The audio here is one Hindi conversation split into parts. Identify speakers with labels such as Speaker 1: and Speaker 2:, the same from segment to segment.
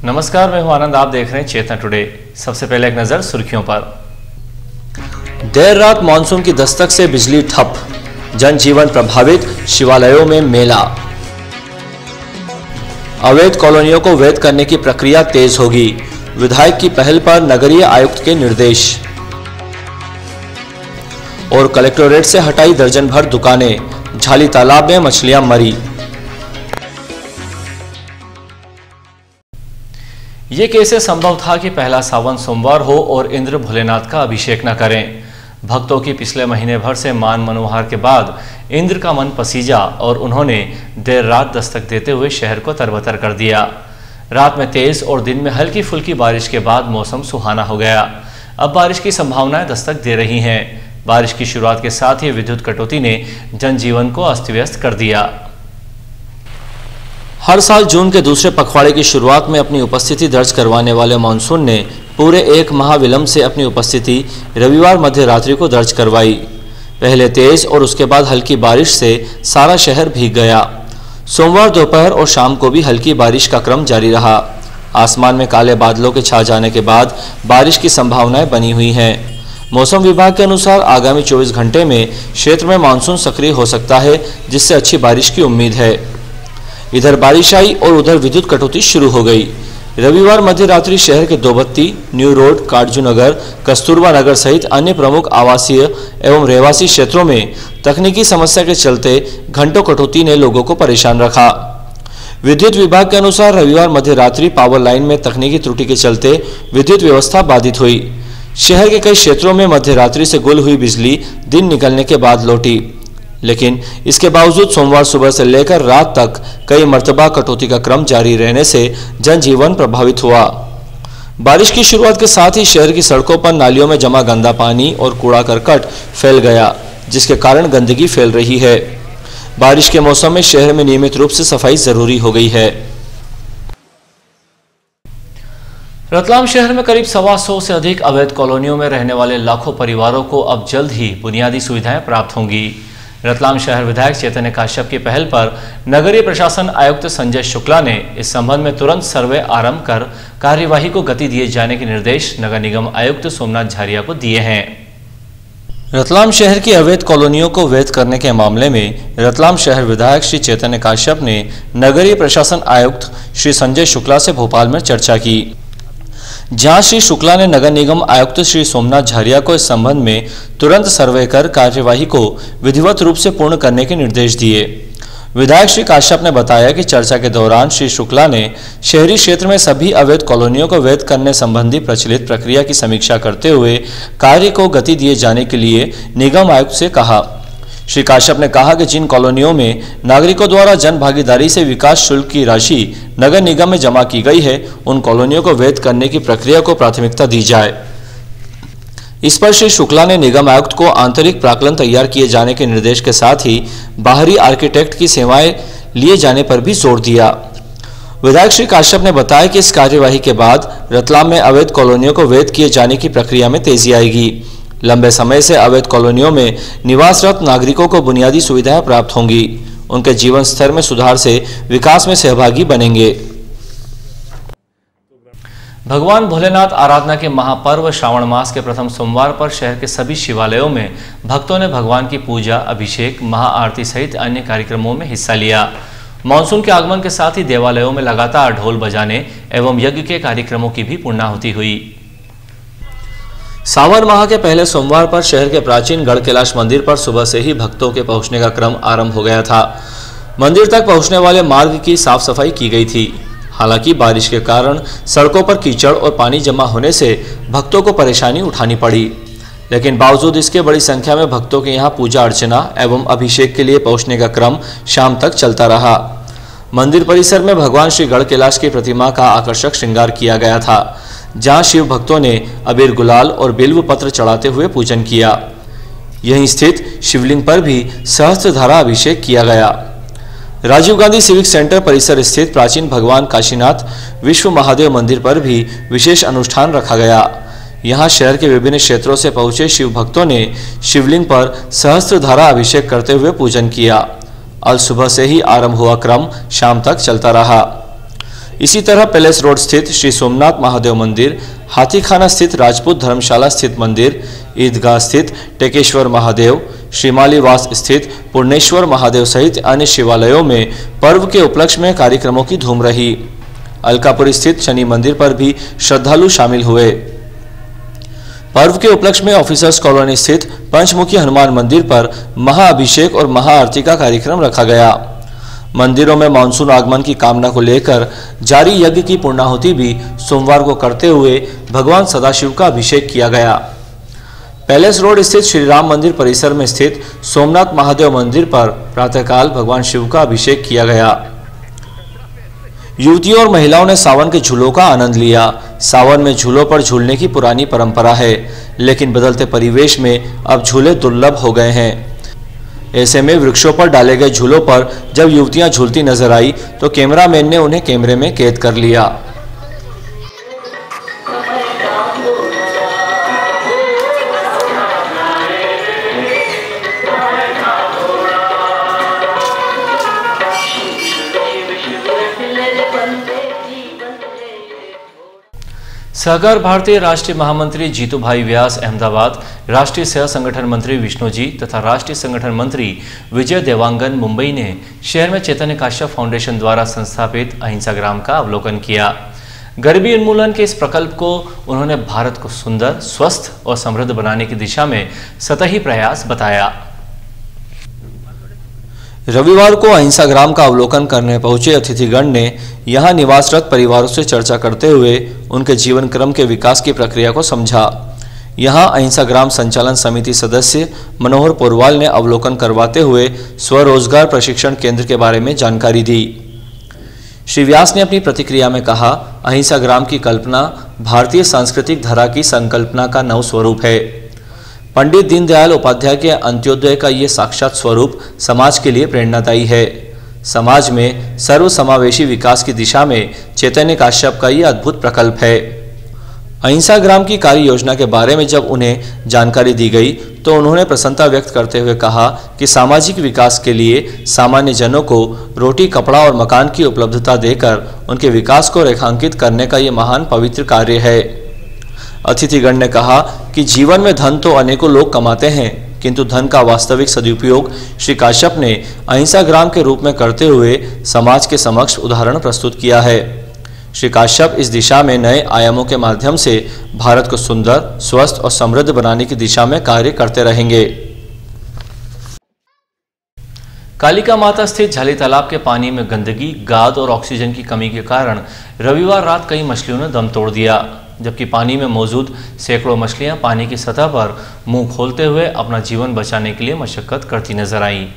Speaker 1: नमस्कार, मैं हूं आनंद। आप देख रहे हैं चेतना टुडे। सबसे पहले एक नजर सुर्खियों पर।
Speaker 2: देर रात मानसून की दस्तक से बिजली ठप, जनजीवन प्रभावित, शिवालयों में मेला। अवैध कॉलोनियों को वैध करने की प्रक्रिया तेज होगी, विधायक की पहल पर नगरीय आयुक्त के निर्देश। और कलेक्टोरेट से हटाई दर्जन भर दुकानें, झाली तालाब में मछलियां मरी।
Speaker 1: ये कैसे संभव था कि पहला सावन सोमवार हो और इंद्र भोलेनाथ का अभिषेक न करें। भक्तों की पिछले महीने भर से मान मनोहार के बाद इंद्र का मन पसीजा और उन्होंने देर रात दस्तक देते हुए शहर को तरबतर कर दिया। रात में तेज और दिन में हल्की फुल्की बारिश के बाद मौसम सुहाना हो गया। अब बारिश की संभावनाएं दस्तक दे रही हैं। बारिश की शुरुआत के साथ ही विद्युत कटौती ने जनजीवन को अस्त व्यस्त कर दिया।
Speaker 2: हर साल जून के दूसरे पखवाड़े की शुरुआत में अपनी उपस्थिति दर्ज करवाने वाले मानसून ने पूरे एक माह विलंब से अपनी उपस्थिति रविवार मध्य रात्रि को दर्ज करवाई। पहले तेज और उसके बाद हल्की बारिश से सारा शहर भीग गया। सोमवार दोपहर और शाम को भी हल्की बारिश का क्रम जारी रहा। आसमान में काले बादलों के छा जाने के बाद बारिश की संभावनाएं बनी हुई हैं। मौसम विभाग के अनुसार आगामी 24 घंटे में क्षेत्र में मानसून सक्रिय हो सकता है, जिससे अच्छी बारिश की उम्मीद है। इधर बारिश आई और उधर विद्युत कटौती शुरू हो गई। रविवार मध्य रात्रि शहर के दोबत्ती, न्यू रोड, काटजू नगर, कस्तूरबा नगर सहित अन्य प्रमुख आवासीय एवं रहवासी क्षेत्रों में तकनीकी समस्या के चलते घंटों कटौती ने लोगों को परेशान रखा। विद्युत विभाग के अनुसार रविवार मध्य रात्रि पावर लाइन में तकनीकी त्रुटि के चलते विद्युत व्यवस्था बाधित हुई। शहर के कई क्षेत्रों में मध्य रात्रि से गुल हुई बिजली दिन निकलने के बाद लौटी, लेकिन इसके बावजूद सोमवार सुबह से लेकर रात तक कई मर्तबा कटौती का क्रम जारी रहने से जनजीवन प्रभावित हुआ। बारिश की शुरुआत के साथ ही शहर की सड़कों पर नालियों में जमा गंदा पानी और कूड़ा करकट फैल गया, जिसके कारण गंदगी फैल रही है। बारिश के मौसम में शहर में नियमित रूप से सफाई जरूरी हो गई है।
Speaker 1: रतलाम शहर में करीब 125 से अधिक अवैध कॉलोनियों में रहने वाले लाखों परिवारों को अब जल्द ही बुनियादी सुविधाएं प्राप्त होंगी। रतलाम शहर विधायक चैतन्य काश्यप की पहल पर नगरीय प्रशासन आयुक्त संजय शुक्ला ने इस संबंध में तुरंत सर्वे आरंभ कर कार्यवाही को गति दिए जाने के निर्देश नगर निगम आयुक्त सोमनाथ झारिया को दिए हैं।
Speaker 2: रतलाम शहर की अवैध कॉलोनियों को वैध करने के मामले में रतलाम शहर विधायक श्री चैतन्य काश्यप ने नगरीय प्रशासन आयुक्त श्री संजय शुक्ला से भोपाल में चर्चा की, जहां श्री शुक्ला ने नगर निगम आयुक्त श्री सोमनाथ झारिया को इस संबंध में तुरंत सर्वे कर कार्यवाही को विधिवत रूप से पूर्ण करने के निर्देश दिए। विधायक श्री काश्यप ने बताया कि चर्चा के दौरान श्री शुक्ला ने शहरी क्षेत्र में सभी अवैध कॉलोनियों को वैध करने संबंधी प्रचलित प्रक्रिया की समीक्षा करते हुए कार्य को गति दिए जाने के लिए निगम आयुक्त से कहा। श्री काश्यप ने कहा कि जिन कॉलोनियों में नागरिकों द्वारा जन भागीदारी से विकास शुल्क की राशि नगर निगम में जमा की गई है, उन कॉलोनियों को वैध करने की प्रक्रिया को प्राथमिकता दी जाए। इस पर श्री शुक्ला ने निगम आयुक्त को आंतरिक प्राक्कलन तैयार किए जाने के निर्देश के साथ ही बाहरी आर्किटेक्ट की सेवाएं लिए जाने पर भी जोर दिया। विधायक श्री काश्यप ने बताया कि इस कार्यवाही के बाद रतलाम में अवैध कॉलोनियों को वैध किए जाने की प्रक्रिया में तेजी आएगी। लंबे समय से अवैध कॉलोनियों में निवासरत नागरिकों को बुनियादी सुविधाएं प्राप्त होंगी, उनके जीवन स्तर में सुधार से विकास में सहभागी बनेंगे।
Speaker 1: भगवान भोलेनाथ आराधना के महापर्व श्रावण मास के प्रथम सोमवार पर शहर के सभी शिवालयों में भक्तों ने भगवान की पूजा, अभिषेक, महाआरती सहित अन्य कार्यक्रमों में हिस्सा लिया। मानसून के आगमन के साथ ही देवालयों में लगातार ढोल बजाने एवं यज्ञ के कार्यक्रमों की भी पूर्णाहुति हुई।
Speaker 2: सावन माह के पहले सोमवार पर शहर के प्राचीन गढ़ कैलाश मंदिर पर सुबह से ही भक्तों के पहुंचने का क्रम आरंभ हो गया था। मंदिर तक पहुंचने वाले मार्ग की साफ सफाई की गई थी। हालांकि बारिश के कारण सड़कों पर कीचड़ और पानी जमा होने से भक्तों को परेशानी उठानी पड़ी, लेकिन बावजूद इसके बड़ी संख्या में भक्तों के यहाँ पूजा अर्चना एवं अभिषेक के लिए पहुंचने का क्रम शाम तक चलता रहा। मंदिर परिसर में भगवान श्री गढ़ कैलाश की प्रतिमा का आकर्षक श्रृंगार किया गया था, जहां शिव भक्तों ने अबीर गुलाल और बिल्व पत्र चढ़ाते हुए पूजन किया। यहीं स्थित शिवलिंग पर भी सहस्त्रधारा अभिषेक किया गया। राजीव गांधी सिविक सेंटर परिसर स्थित प्राचीन भगवान काशीनाथ विश्व महादेव मंदिर पर भी विशेष अनुष्ठान रखा गया। यहां शहर के विभिन्न क्षेत्रों से पहुंचे शिव भक्तों ने शिवलिंग पर सहस्त्रधारा अभिषेक करते हुए पूजन किया। अल सुबह से ही आरंभ हुआ क्रम शाम तक चलता रहा। इसी तरह पैलेस रोड स्थित श्री सोमनाथ महादेव मंदिर, हाथीखाना स्थित राजपूत धर्मशाला स्थित मंदिर, ईदगाह स्थित टेकेश्वर महादेव, श्रीमालीवास स्थित पूर्णेश्वर महादेव सहित अन्य शिवालयों में पर्व के उपलक्ष्य में कार्यक्रमों की धूम रही। अलकापुरी स्थित शनि मंदिर पर भी श्रद्धालु शामिल हुए। पर्व के उपलक्ष्य में ऑफिसर्स कॉलोनी स्थित पंचमुखी हनुमान मंदिर पर महाअभिषेक और महाआरती का कार्यक्रम रखा गया। मंदिरों में मानसून आगमन की कामना को लेकर जारी यज्ञ की पूर्णाहुति भी सोमवार को करते हुए भगवान सदाशिव का अभिषेक किया गया। पैलेस रोड स्थित श्री राम मंदिर परिसर में स्थित सोमनाथ महादेव मंदिर पर प्रातःकाल भगवान शिव का अभिषेक किया गया। युवतियों और महिलाओं ने सावन के झूलों का आनंद लिया। सावन में झूलों पर झूलने की पुरानी परंपरा है, लेकिन बदलते परिवेश में अब झूले दुर्लभ हो गए हैं। ऐसे में वृक्षों पर डाले गए झूलों पर जब युवतियां झूलती नजर आई तो कैमरामैन ने उन्हें कैमरे में कैद कर लिया।
Speaker 1: सहकार भारतीय राष्ट्रीय महामंत्री जीतू भाई व्यास अहमदाबाद, राष्ट्रीय सह संगठन मंत्री विष्णु जी तथा राष्ट्रीय संगठन मंत्री विजय देवांगन मुंबई ने शहर में चैतन्य काश्यप फाउंडेशन द्वारा संस्थापित अहिंसा ग्राम का अवलोकन किया। गरीबी उन्मूलन के इस प्रकल्प को उन्होंने भारत को सुंदर, स्वस्थ और समृद्ध बनाने की दिशा में सतही प्रयास बताया।
Speaker 2: रविवार को अहिंसा ग्राम का अवलोकन करने पहुंचे अतिथिगण ने यहां निवासरत परिवारों से चर्चा करते हुए उनके जीवन क्रम के विकास की प्रक्रिया को समझा। यहां अहिंसा ग्राम संचालन समिति सदस्य मनोहर पोरवाल ने अवलोकन करवाते हुए स्वरोजगार प्रशिक्षण केंद्र के बारे में जानकारी दी। श्री व्यास ने अपनी प्रतिक्रिया में कहा, अहिंसा ग्राम की कल्पना भारतीय सांस्कृतिक धरा की संकल्पना का नव स्वरूप है। पंडित दीनदयाल उपाध्याय के अंत्योदय का ये साक्षात स्वरूप समाज के लिए प्रेरणादायी है। समाज में सर्वसमावेशी विकास की दिशा में चैतन्य काश्यप का ये अद्भुत प्रकल्प है। अहिंसा ग्राम की कार्य योजना के बारे में जब उन्हें जानकारी दी गई तो उन्होंने प्रसन्नता व्यक्त करते हुए कहा कि सामाजिक विकास के लिए सामान्य जनों को रोटी, कपड़ा और मकान की उपलब्धता देकर उनके विकास को रेखांकित करने का ये महान पवित्र कार्य है। अतिथिगण ने कहा कि जीवन में धन तो अनेकों लोग कमाते हैं, किंतु धन का वास्तविक सदुपयोग श्री काश्यप ने अहिंसा ग्राम के रूप में करते हुए समाज के समक्ष उदाहरण प्रस्तुत किया है। श्री काश्यप इस दिशा में नए आयामों के माध्यम से भारत को सुंदर, स्वस्थ और समृद्ध बनाने की दिशा में कार्य करते रहेंगे।
Speaker 1: कालिका माता स्थित झाली तालाब के पानी में गंदगी, गाद और ऑक्सीजन की कमी के कारण रविवार रात कई मछलियों ने दम तोड़ दिया, जबकि पानी में मौजूद सैकड़ों मछलियां पानी की सतह पर मुंह खोलते हुए अपना जीवन बचाने के लिए मशक्कत करती नजर आई।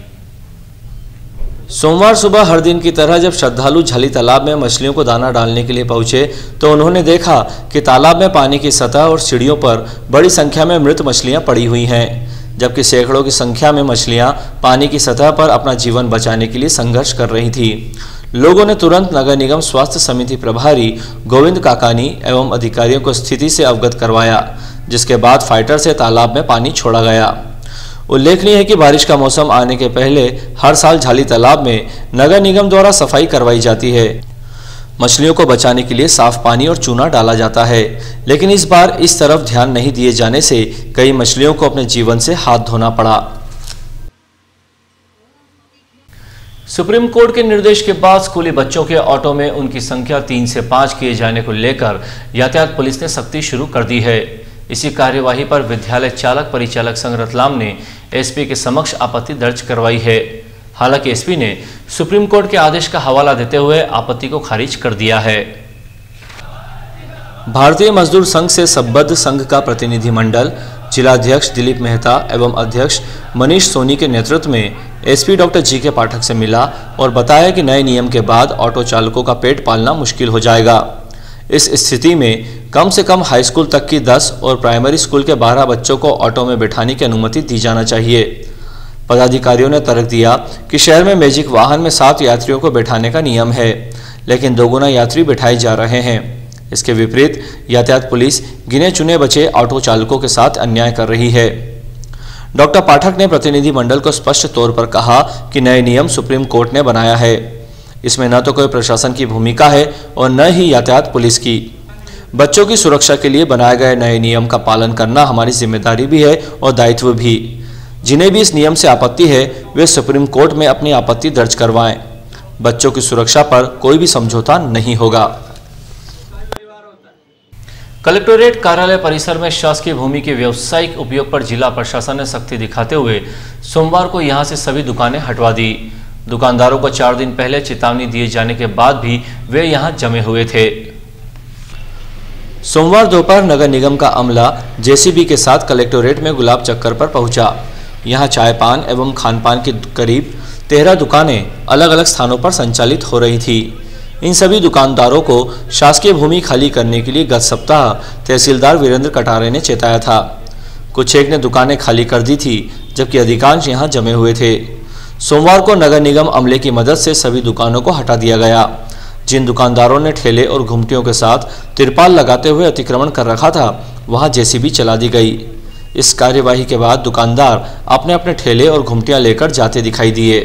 Speaker 2: सोमवार सुबह हर दिन की तरह जब श्रद्धालु झाली तालाब में मछलियों को दाना डालने के लिए पहुंचे तो उन्होंने देखा कि तालाब में पानी की सतह और सीढ़ियों पर बड़ी संख्या में मृत मछलियां पड़ी हुई हैं, जबकि सैकड़ों की संख्या में मछलियां पानी की सतह पर अपना जीवन बचाने के लिए संघर्ष कर रही थी। लोगों ने तुरंत नगर निगम स्वास्थ्य समिति प्रभारी गोविंद काकानी एवं अधिकारियों को स्थिति से अवगत करवाया, जिसके बाद फाइटर से तालाब में पानी छोड़ा गया। उल्लेखनीय है कि बारिश का मौसम आने के पहले हर साल झाली तालाब में नगर निगम द्वारा सफाई करवाई जाती है। मछलियों को बचाने के लिए साफ पानी और चूना डाला जाता है, लेकिन इस बार इस तरफ ध्यान नहीं दिए जाने से कई मछलियों को अपने जीवन से हाथ धोना पड़ा।
Speaker 1: सुप्रीम कोर्ट के निर्देश के बाद स्कूली बच्चों के ऑटो में उनकी संख्या 3 से 5 किए जाने को लेकर यातायात पुलिस ने सख्ती शुरू कर दी है। इसी कार्यवाही पर विद्यालय चालक परिचालक संघ रतलाम ने एसपी के समक्ष आपत्ति दर्ज करवाई है। हालांकि एसपी ने सुप्रीम कोर्ट के आदेश का हवाला देते हुए आपत्ति को खारिज कर दिया है।
Speaker 2: भारतीय मजदूर संघ से संबद्ध संघ का प्रतिनिधिमंडल जिलाध्यक्ष दिलीप मेहता एवं अध्यक्ष मनीष सोनी के नेतृत्व में एसपी डॉक्टर जी.के. पाठक से मिला और बताया कि नए नियम के बाद ऑटो चालकों का पेट पालना मुश्किल हो जाएगा। इस स्थिति में कम से कम हाई स्कूल तक की 10 और प्राइमरी स्कूल के 12 बच्चों को ऑटो में बैठाने की अनुमति दी जाना चाहिए। पदाधिकारियों ने तर्क दिया कि शहर में मैजिक वाहन में 7 यात्रियों को बैठाने का नियम है, लेकिन दोगुना यात्री बिठाए जा रहे हैं। इसके विपरीत यातायात पुलिस गिने चुने बचे ऑटो चालकों के साथ अन्याय कर रही है। डॉक्टर पाठक ने प्रतिनिधि मंडल को स्पष्ट तौर पर कहा कि नए नियम सुप्रीम कोर्ट ने बनाया है, इसमें न तो कोई प्रशासन की भूमिका है और न ही यातायात पुलिस की। बच्चों की सुरक्षा के लिए बनाए गए नए नियम का पालन करना हमारी जिम्मेदारी भी है और दायित्व भी। जिन्हें भी इस नियम से आपत्ति है वे सुप्रीम कोर्ट में अपनी आपत्ति दर्ज करवाएं। बच्चों की सुरक्षा पर कोई भी समझौता नहीं होगा।
Speaker 1: कलेक्टोरेट कार्यालय परिसर में शासकीय भूमि के व्यावसायिक उपयोग पर जिला प्रशासन ने सख्ती दिखाते हुए सोमवार को यहां से सभी दुकानें हटवा दी। दुकानदारों को 4 दिन पहले चेतावनी दिए जाने के बाद भी वे यहां जमे हुए थे।
Speaker 2: सोमवार दोपहर नगर निगम का अमला जेसीबी के साथ कलेक्टोरेट में गुलाब चक्कर पर पहुंचा। यहां चाय पान एवं खान पान की करीब 13 दुकानें अलग अलग स्थानों पर संचालित हो रही थी। इन सभी दुकानदारों को शासकीय भूमि खाली करने के लिए गत सप्ताह तहसीलदार वीरेंद्र कटारे ने चेताया था। कुछ एक ने दुकानें खाली कर दी थी, जबकि अधिकांश यहां जमे हुए थे। सोमवार को नगर निगम अमले की मदद से सभी दुकानों को हटा दिया गया। जिन दुकानदारों ने ठेले और घुमटियों के साथ तिरपाल लगाते हुए अतिक्रमण कर रखा था, वहां जेसीबी चला दी गई। इस कार्यवाही के बाद दुकानदार अपने अपने ठेले और घुमटियां लेकर जाते दिखाई दिए।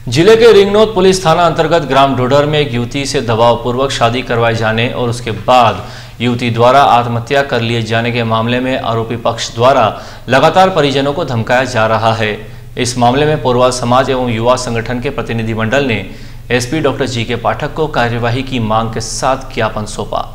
Speaker 1: जिले के रिंगनौद पुलिस थाना अंतर्गत ग्राम ढोडर में एक युवती से दबावपूर्वक शादी करवाए जाने और उसके बाद युवती द्वारा आत्महत्या कर लिए जाने के मामले में आरोपी पक्ष द्वारा लगातार परिजनों को धमकाया जा रहा है। इस मामले में पोरवाल समाज एवं युवा संगठन के प्रतिनिधि मंडल ने एसपी डॉक्टर जी.के. पाठक को कार्यवाही की मांग के साथ ज्ञापन सौंपा।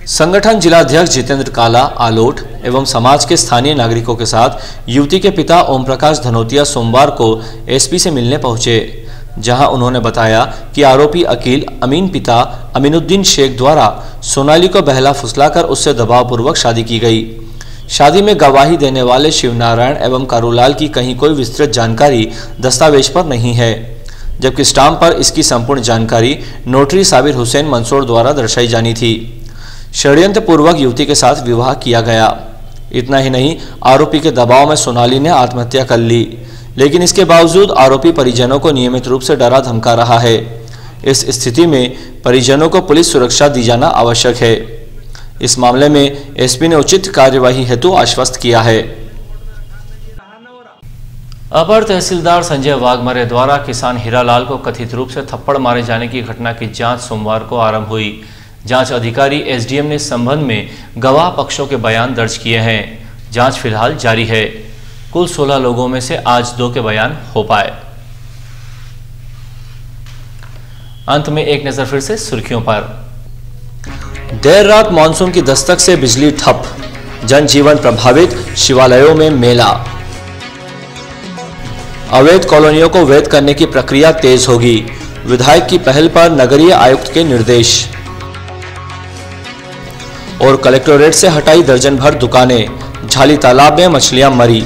Speaker 2: संगठन जिलाध्यक्ष जितेंद्र काला आलोट एवं समाज के स्थानीय नागरिकों के साथ युवती के पिता ओम प्रकाश धनोतिया सोमवार को एसपी से मिलने पहुंचे, जहां उन्होंने बताया कि आरोपी अकील अमीन पिता अमीनुद्दीन शेख द्वारा सोनाली को बहला फुसलाकर उससे दबावपूर्वक शादी की गई। शादी में गवाही देने वाले शिवनारायण एवं कारूलाल की कहीं कोई विस्तृत जानकारी दस्तावेज पर नहीं है, जबकि स्टाम्प पर इसकी संपूर्ण जानकारी नोटरी साबिर हुसैन मंसूर द्वारा दर्शाई जानी थी। षड्यंत्र पूर्वक युवती के साथ विवाह किया गया। इतना ही नहीं, आरोपी के दबाव में सोनाली ने आत्महत्या कर ली, लेकिन इसके बावजूद आरोपी परिजनों को नियमित रूप से डरा धमका रहा है। इस स्थिति में परिजनों को पुलिस सुरक्षा दी जाना आवश्यक है। इस मामले में एसपी ने उचित कार्यवाही हेतु आश्वस्त किया है।
Speaker 1: अपर तहसीलदार संजय वाघमरे द्वारा किसान हीरालाल को कथित रूप से थप्पड़ मारे जाने की घटना की जांच सोमवार को आरंभ हुई। जांच अधिकारी एसडीएम ने संबंध में गवाह पक्षों के बयान दर्ज किए हैं। जांच फिलहाल जारी है। कुल 16 लोगों में से आज 2 के बयान हो पाए। अंत में एक नजर फिर से सुर्खियों पर।
Speaker 2: देर रात मानसून की दस्तक से बिजली ठप, जनजीवन प्रभावित, शिवालयों में मेला। अवैध कॉलोनियों को वैध करने की प्रक्रिया तेज होगी, विधायक की पहल पर नगरीय आयुक्त के निर्देश। और कलेक्टोरेट से हटाई दर्जन भर दुकानें, झाली तालाब में मछलियां मरी।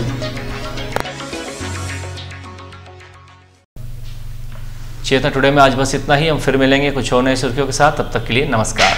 Speaker 1: चेतना टुडे में आज बस इतना ही। हम फिर मिलेंगे कुछ और नई सुर्खियों के साथ। तब तक के लिए नमस्कार।